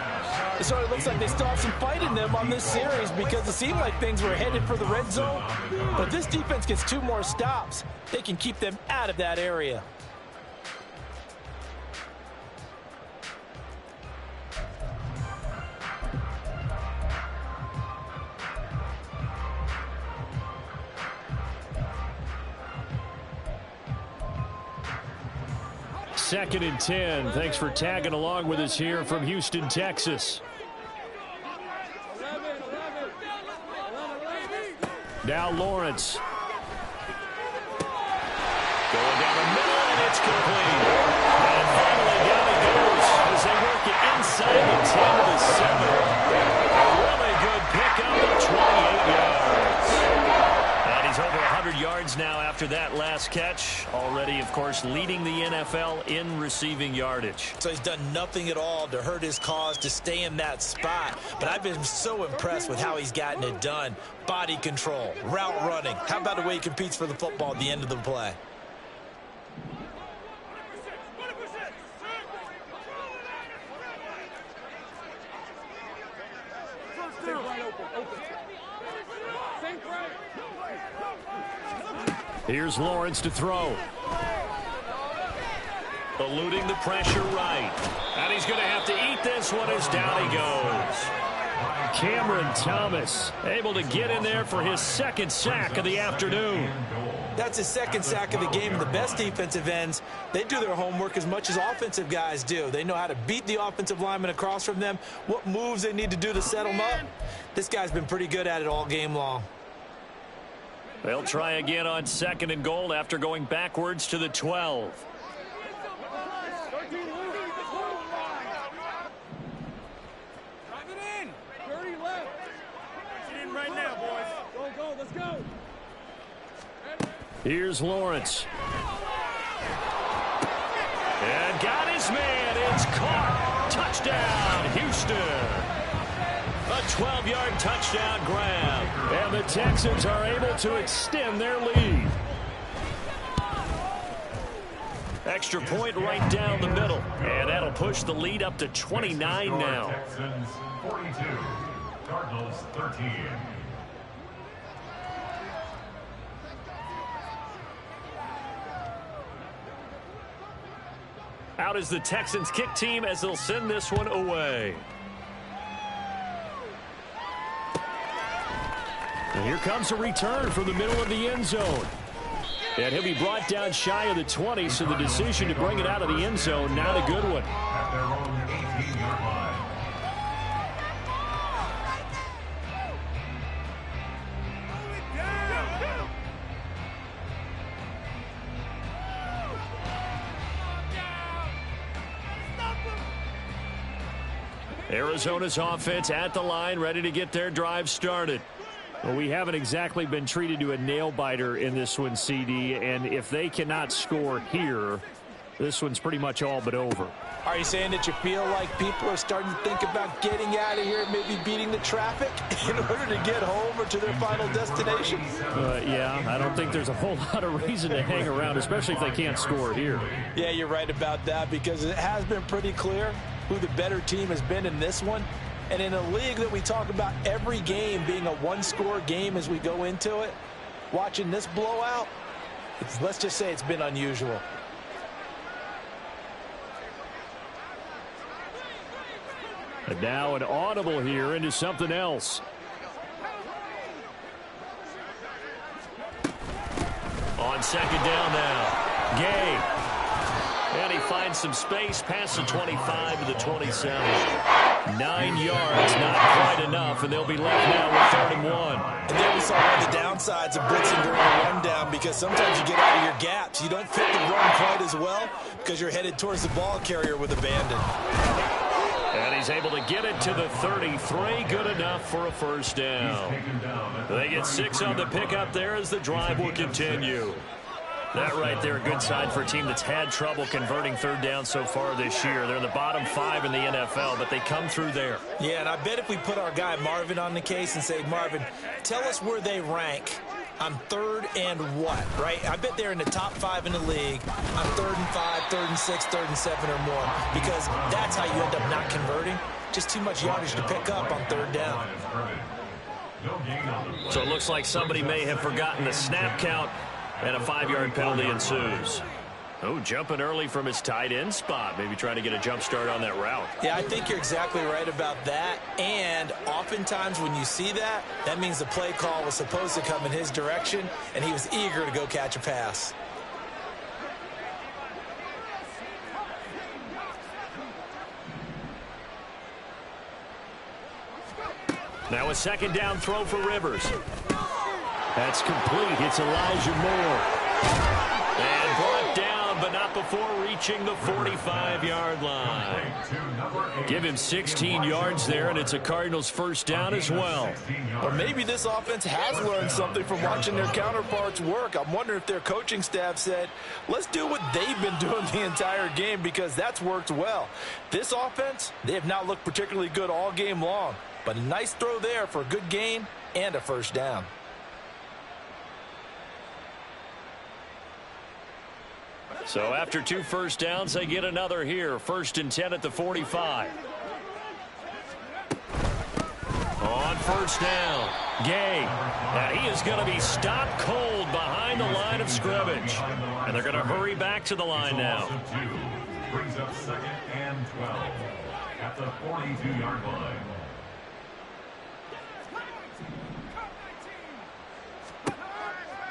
So it looks like they still have some fight in them on this series because it seemed like things were headed for the red zone. But this defense gets 2 more stops. They can keep them out of that area. Second and 10. Thanks for tagging along with us here from Houston, Texas. Now Lawrence. Going down the middle, and it's complete. And finally down he goes as they work it inside the 10 to the 7. A really good pickup of 28 yards. And he's over 100 yards now after that last catch. Already, of course, leading the NFL in receiving yardage. So he's done nothing at all to hurt his cause to stay in that spot. But I've been so impressed with how he's gotten it done. Body control, route running. How about the way he competes for the football at the end of the play? Here's Lawrence to throw. Eluding the pressure right. And he's going to have to eat this one as down he goes. Cameron Thomas able to get in there for his 2nd sack of the afternoon. That's his 2nd sack of the game. And the best defensive ends, they do their homework as much as offensive guys do. They know how to beat the offensive lineman across from them, what moves they need to do to set them up. This guy's been pretty good at it all game long. They'll try again on 2nd and goal after going backwards to the 12. Here's Lawrence. And got his man. It's caught. Touchdown, Houston. A 12-yard touchdown grab. And the Texans are able to extend their lead. Extra point right down the middle. And that'll push the lead up to 29 now. Texans 42, Cardinals 13. Out is the Texans kick team as they'll send this one away. And here comes a return from the middle of the end zone. And he'll be brought down shy of the 20, so the decision to bring it out of the end zone, not a good one. At their own 18-yard line. Arizona's offense at the line, ready to get their drive started. Well, we haven't exactly been treated to a nail-biter in this one, CD, and if they cannot score here, this one's pretty much all but over. Are you saying that you feel like people are starting to think about getting out of here, maybe beating the traffic in order to get home or to their final destination? Yeah, I don't think there's a whole lot of reason to hang around, especially if they can't score here. Yeah, you're right about that because it has been pretty clear who the better team has been in this one. And in a league that we talk about every game being a one-score game as we go into it, watching this blowout, let's just say it's been unusual. And now an audible here into something else. On second down now, Gay. And he finds some space past the 25 to the 27. 9 yards, not quite enough, and they'll be left now with 3rd and 1. And then we saw one of the downsides of blitzing during a rundown, because sometimes you get out of your gaps. You don't fit the run quite as well because you're headed towards the ball carrier with abandon. And he's able to get it to the 33. Good enough for a first down. They get 6 on the pickup there as the drive will continue. That right there, a good sign for a team that's had trouble converting 3rd down so far this year. They're in the bottom 5 in the NFL, but they come through there. Yeah, and I bet if we put our guy Marvin on the case and say, Marvin, tell us where they rank on 3rd and what, right? I bet they're in the top 5 in the league on 3rd and 5, 3rd and 6, 3rd and 7 or more, because that's how you end up not converting. Just too much yardage to pick up on 3rd down. So it looks like somebody may have forgotten the snap count, and a 5-yard penalty ensues. Oh, jumping early from his tight end spot. Maybe trying to get a jump start on that route. Yeah, I think you're exactly right about that. And oftentimes when you see that, that means the play call was supposed to come in his direction, and he was eager to go catch a pass. Now a 2nd down throw for Rivers. That's complete. It's Elijah Moore. And brought down, but not before reaching the 45-yard line. Give him 16 yards there, and it's a Cardinals first down as well. Or maybe this offense has learned something from watching their counterparts work. I'm wondering if their coaching staff said, let's do what they've been doing the entire game, because that's worked well. This offense, they have not looked particularly good all game long. But a nice throw there for a good gain and a first down. So after 2 first downs, they get another here. 1st and 10 at the 45. On first down, Gay. And he is going to be stopped cold behind the line of scrimmage. And they're going to hurry back to the line now. Brings up 2nd and 12 at the 42-yard line.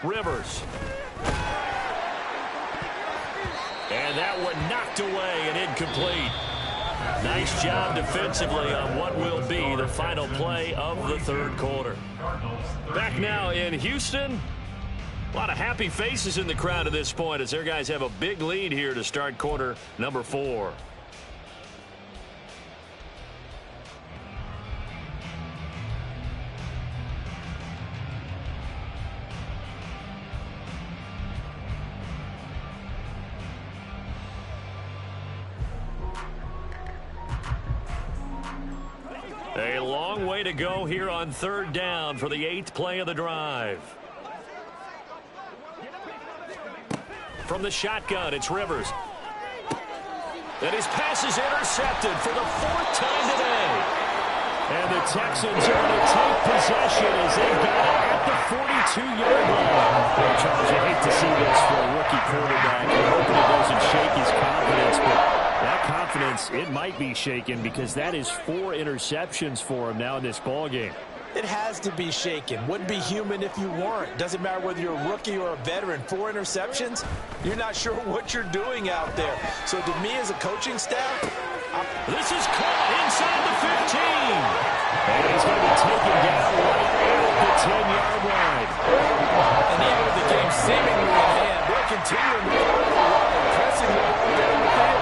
Rivers. And that one knocked away and incomplete. Nice job defensively on what will be the final play of the 3rd quarter. Back now in Houston. A lot of happy faces in the crowd at this point as their guys have a big lead here to start quarter number 4. A long way to go here on 3rd down for the 8th play of the drive. From the shotgun, it's Rivers. And his pass is intercepted for the 4th time today. And the Texans are going to take possession as they got it at the 42-yard line. Well, Charles, you hate to see this for a rookie quarterback. You're hoping it doesn't shake his confidence, but that confidence, it might be shaken because that is 4 interceptions for him now in this ballgame. It has to be shaken. Wouldn't be human if you weren't. Doesn't matter whether you're a rookie or a veteran. 4 interceptions, you're not sure what you're doing out there. So to me as a coaching staff, this is caught inside the 15. And he's going to be taken down right at the 10-yard line. And even with the game seemingly in hand, they're continuing to pressing the ball down the field.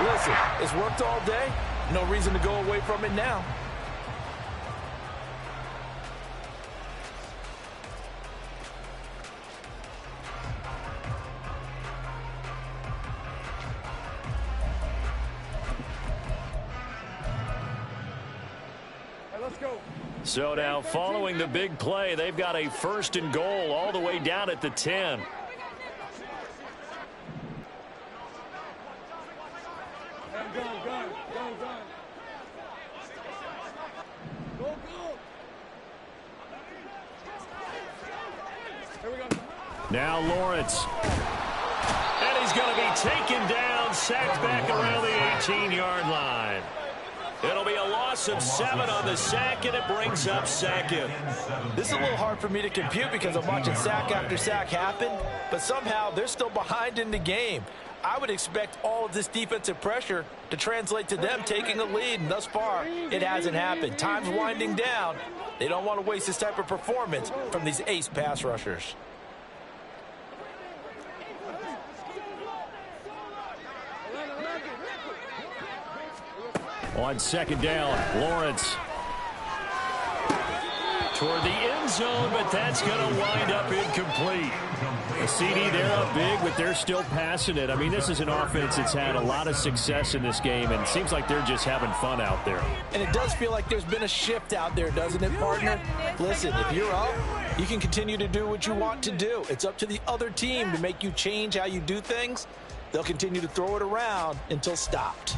Listen, it's worked all day. No reason to go away from it now. So now following the big play, they've got a 1st and goal all the way down at the 10. Now Lawrence. And he's going to be taken down, sacked back around the 18-yard line. It'll be a loss of 7 on the sack, and it brings up second. This is a little hard for me to compute because I'm watching sack after sack happen, but somehow they're still behind in the game. I would expect all of this defensive pressure to translate to them taking a lead, and thus far, it hasn't happened. Time's winding down. They don't want to waste this type of performance from these ace pass rushers. On second down, Lawrence toward the end zone, but that's going to wind up incomplete. A CD, they're up big, but they're still passing it. I mean, this is an offense that's had a lot of success in this game, and it seems like they're just having fun out there. And it does feel like there's been a shift out there, doesn't it, partner? Listen, if you're up, you can continue to do what you want to do. It's up to the other team to make you change how you do things. They'll continue to throw it around until stopped.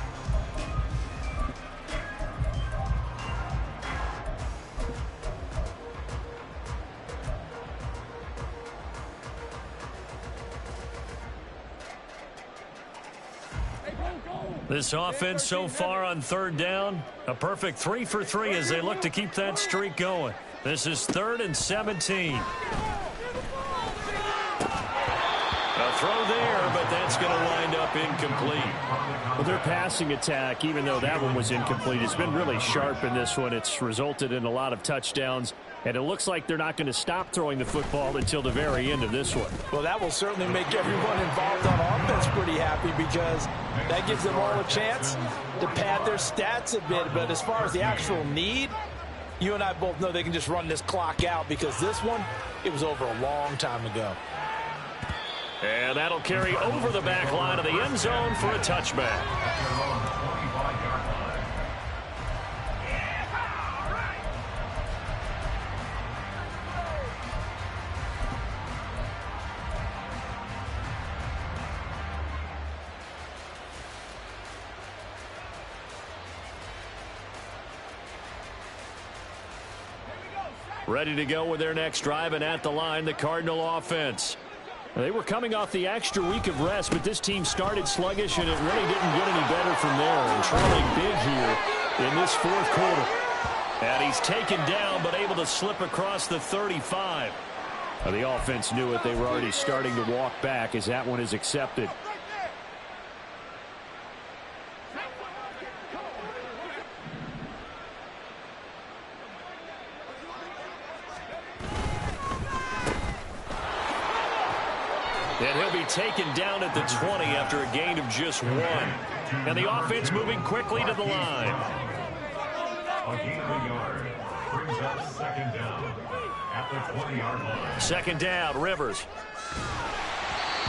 This offense so far on third down, a perfect 3 for 3 as they look to keep that streak going. This is 3rd and 17. A throw there, but that's going to wind up incomplete. Well, their passing attack, even though that one was incomplete, has been really sharp in this one. It's resulted in a lot of touchdowns, and it looks like they're not going to stop throwing the football until the very end of this one. Well, that will certainly make everyone involved on offense pretty happy because that gives them all a chance to pad their stats a bit. But as far as the actual need, you and I both know they can just run this clock out because this one, it was over a long time ago. And that'll carry over the back line of the end zone for a touchback. Ready to go with their next drive, and at the line, the Cardinal offense. They were coming off the extra week of rest, but this team started sluggish, and it really didn't get any better from there. And trailing big here in this fourth quarter. And he's taken down, but able to slip across the 35. The offense knew it. They were already starting to walk back as that one is accepted. And he'll be taken down at the 20 after a gain of just 1. And the offense moving quickly to the line. A gain of a yard brings up second down at the 20-yard line. Second down, Rivers.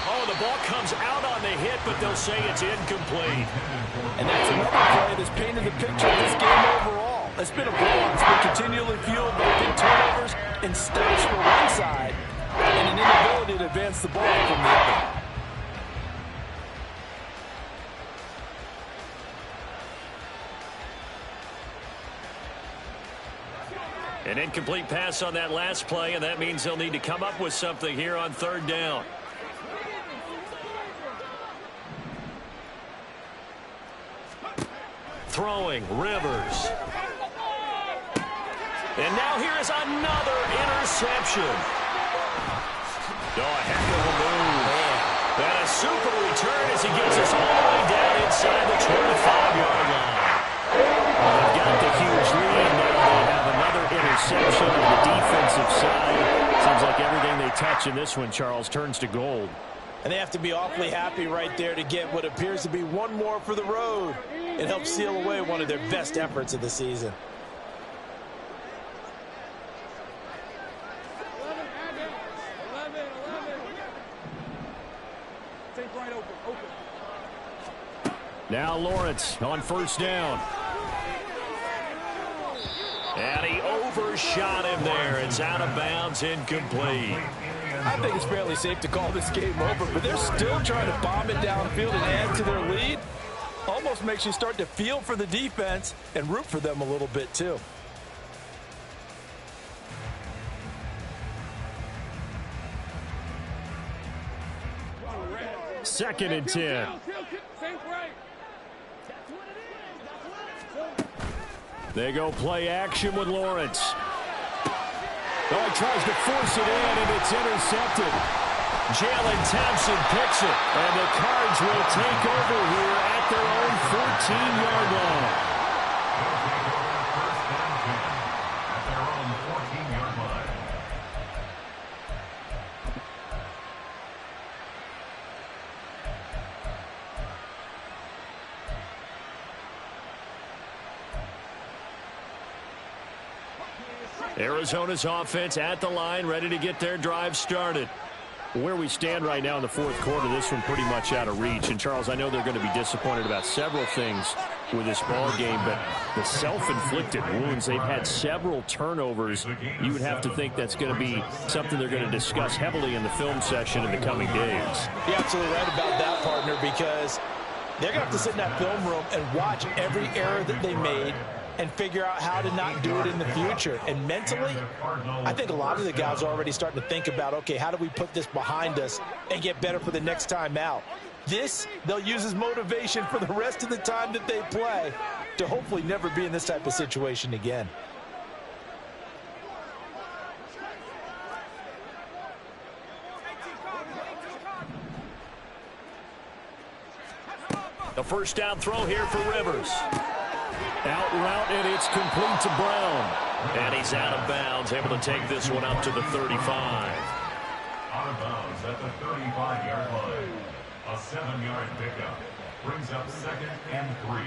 Oh, the ball comes out on the hit, but they'll say it's incomplete. And that's another play that's painted the picture of this game overall. It's been a blowout. It's been continually fueled by big turnovers and stops for one side, and an inability to advance the ball from the other. An incomplete pass on that last play, and that means they'll need to come up with something here on third down. Throwing, Rivers. And now here is another interception. Oh, a heck of a move. And a super return as he gets us all the way down inside the 25-yard line. Well, they've got the huge lead. Now they have another interception on the defensive side. Seems like everything they touch in this one, Charles, turns to gold. And they have to be awfully happy right there to get what appears to be one more for the road. It helps seal away one of their best efforts of the season. Now Lawrence on first down. And he overshot him there. It's out of bounds, incomplete. I think it's fairly safe to call this game over, but they're still trying to bomb it downfield and add to their lead. Almost makes you start to feel for the defense and root for them a little bit too. Second and 10. They go play action with Lawrence. Oh, he tries to force it in, and it's intercepted. Jalen Thompson picks it, and the Cards will take over here at their own 14-yard line. They'll take over first and 10 at their own 14-yard line. Arizona's offense at the line, ready to get their drive started. Where we stand right now in the fourth quarter, this one pretty much out of reach. And, Charles, I know they're going to be disappointed about several things with this ball game, but the self-inflicted wounds, they've had several turnovers. You would have to think that's going to be something they're going to discuss heavily in the film session in the coming days. You're absolutely right about that, partner, because they're going to have to sit in that film room and watch every error that they made and figure out how to not do it in the future. And mentally, I think a lot of the guys are already starting to think about, okay, how do we put this behind us and get better for the next time out? This, they'll use as motivation for the rest of the time that they play to hopefully never be in this type of situation again. The first down throw here for Rivers. Out route, and it's complete to Brown. And he's out of bounds, able to take this one up to the 35. Out of bounds at the 35-yard line. A 7-yard pickup brings up second and 3.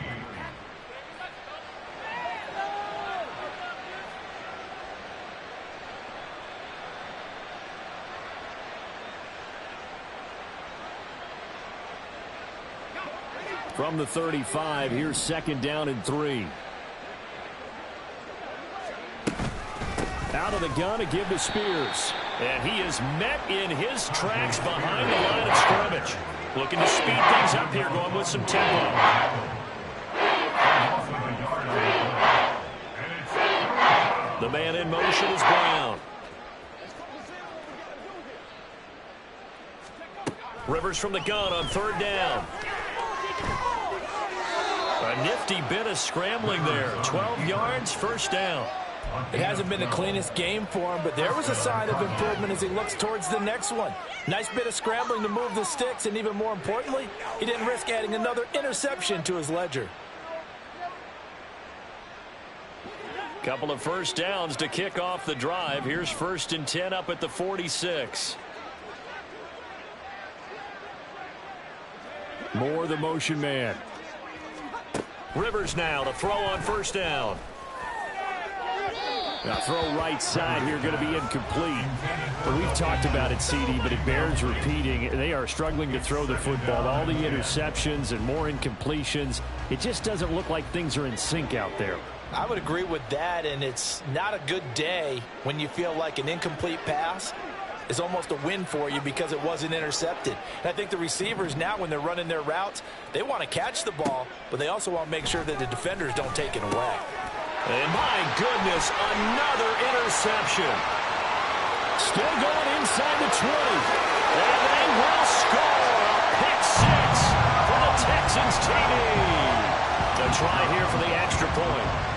From the 35, here's second down and 3. Out of the gun to give to Spears. And he is met in his tracks behind the line of scrimmage. Looking to speed things up here, going with some tempo. The man in motion is Brown. Rivers from the gun on third down. A nifty bit of scrambling there. 12 yards, first down. It hasn't been the cleanest game for him, but there was a sign of improvement as he looks towards the next one. Nice bit of scrambling to move the sticks, and even more importantly, he didn't risk adding another interception to his ledger. Couple of first downs to kick off the drive. Here's first and 10 up at the 46. Moore, the motion man. Rivers now to throw on first down. Now throw right side here, going to be incomplete. But we've talked about it, CD, but it bears repeating. They are struggling to throw the football. All the interceptions and more incompletions. It just doesn't look like things are in sync out there. I would agree with that, and it's not a good day when you feel like an incomplete pass is almost a win for you because it wasn't intercepted. And I think the receivers now, when they're running their routes, they want to catch the ball, but they also want to make sure that the defenders don't take it away. And my goodness, another interception. Still going inside the 20. And they will score a pick six for the Texans TD. The try here for the extra point.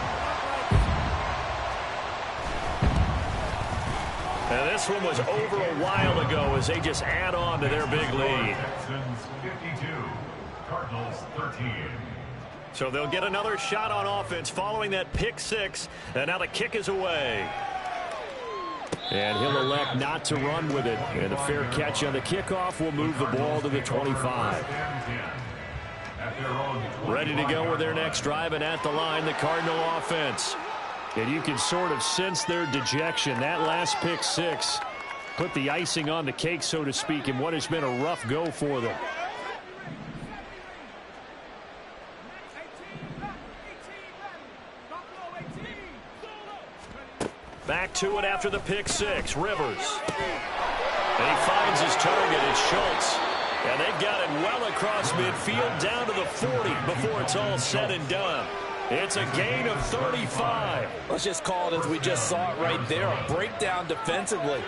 And this one was over a while ago as they just add on to their big lead. Texans 52, Cardinals 13. So they'll get another shot on offense following that pick six. And now the kick is away. And he'll elect not to run with it. And a fair catch on the kickoff will move the ball to the 25. Ready to go with their next drive, and at the line, the Cardinal offense. And you can sort of sense their dejection. That last pick six put the icing on the cake, so to speak, in what has been a rough go for them. Back to it after the pick six. Rivers. And he finds his target. It's Schultz. And they've got it well across midfield down to the 40 before it's all said and done. It's a gain of 35. Let's just call it as we just saw it right there, a breakdown defensively.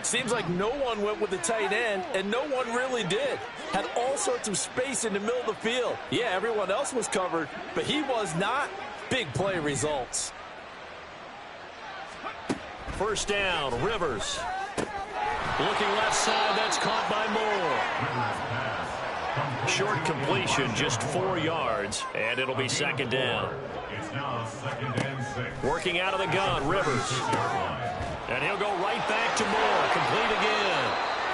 Seems like no one went with the tight end, and no one really did. Had all sorts of space in the middle of the field. Yeah, everyone else was covered, but he was not. Big play results. First down, Rivers. Looking left side, that's caught by Moore. Short completion, just 4 yards, and it'll be second down. It's now 2nd and 6. Working out of the gun, Rivers. And he'll go right back to Moore, complete again.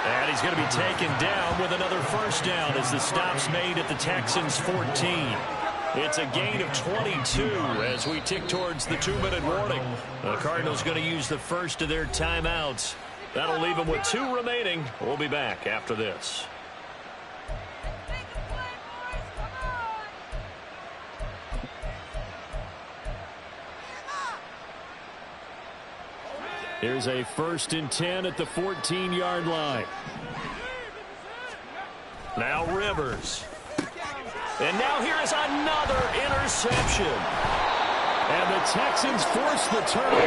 And he's going to be taken down with another first down as the stop's made at the Texans' 14. It's a gain of 22 as we tick towards the 2-minute warning. The Cardinals going to use the first of their timeouts. That'll leave them with 2 remaining. We'll be back after this. Here's a 1st and 10 at the 14-yard line. Now Rivers. And now here is another interception. And the Texans force the turnover.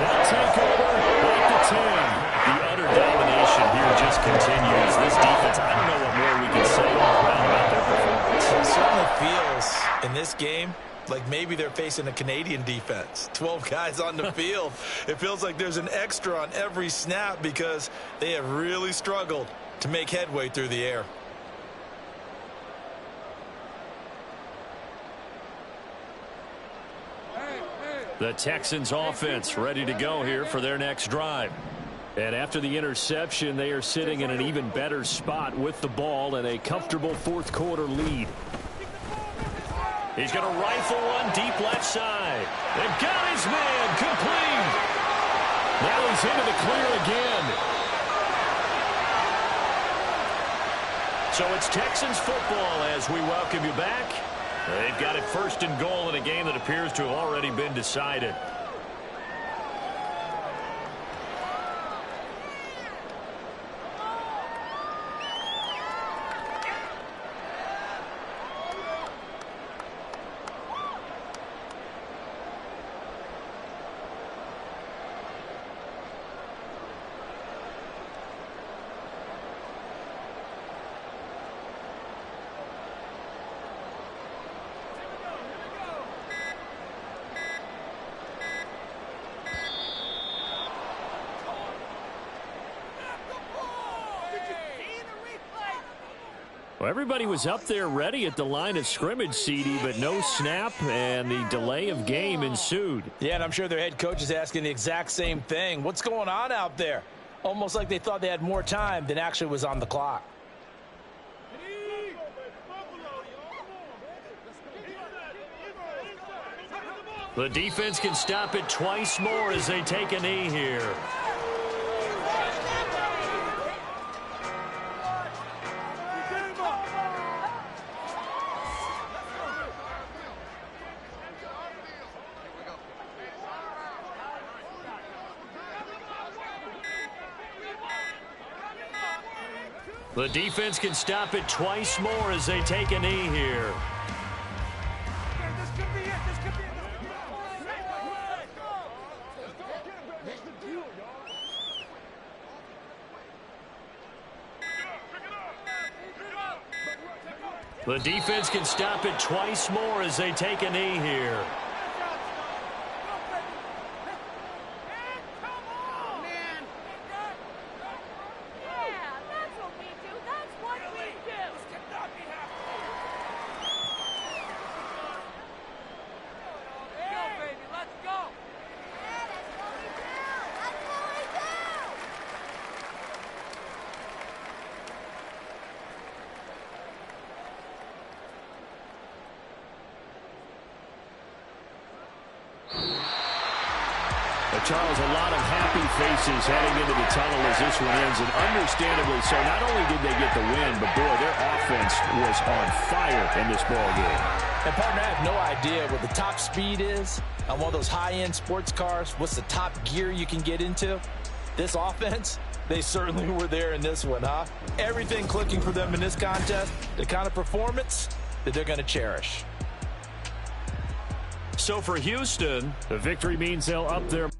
They'll take over at the 10. The utter domination here just continues. This defense, I don't know what more we can say about their performance. It certainly feels in this game like maybe they're facing a Canadian defense. 12 guys on the field. It feels like there's an extra on every snap because they have really struggled to make headway through the air. The Texans offense ready to go here for their next drive. And after the interception, they are sitting in an even better spot with the ball and a comfortable 4th quarter lead. He's going to rifle one deep left side. They've got his man complete. Now he's into the clear again. So it's Texans football as we welcome you back. They've got it 1st and goal in a game that appears to have already been decided. Well, everybody was up there ready at the line of scrimmage, CD, but no snap, and the delay of game ensued. Yeah, and I'm sure their head coach is asking the exact same thing. What's going on out there? Almost like they thought they had more time than actually was on the clock. The defense can stop it twice more as they take a knee here. The defense can stop it twice more as they take a knee here. This could be it. This could be it. The defense can stop it twice more as they take a knee here. Charles, a lot of happy faces heading into the tunnel as this one ends, and understandably so. Not only did they get the win, but boy, their offense was on fire in this ball game. And partner, I have no idea what the top speed is on one of those high-end sports cars. What's the top gear you can get into? This offense, they certainly were there in this one, huh? Everything clicking for them in this contest, the kind of performance that they're going to cherish. So for Houston, the victory means they'll up their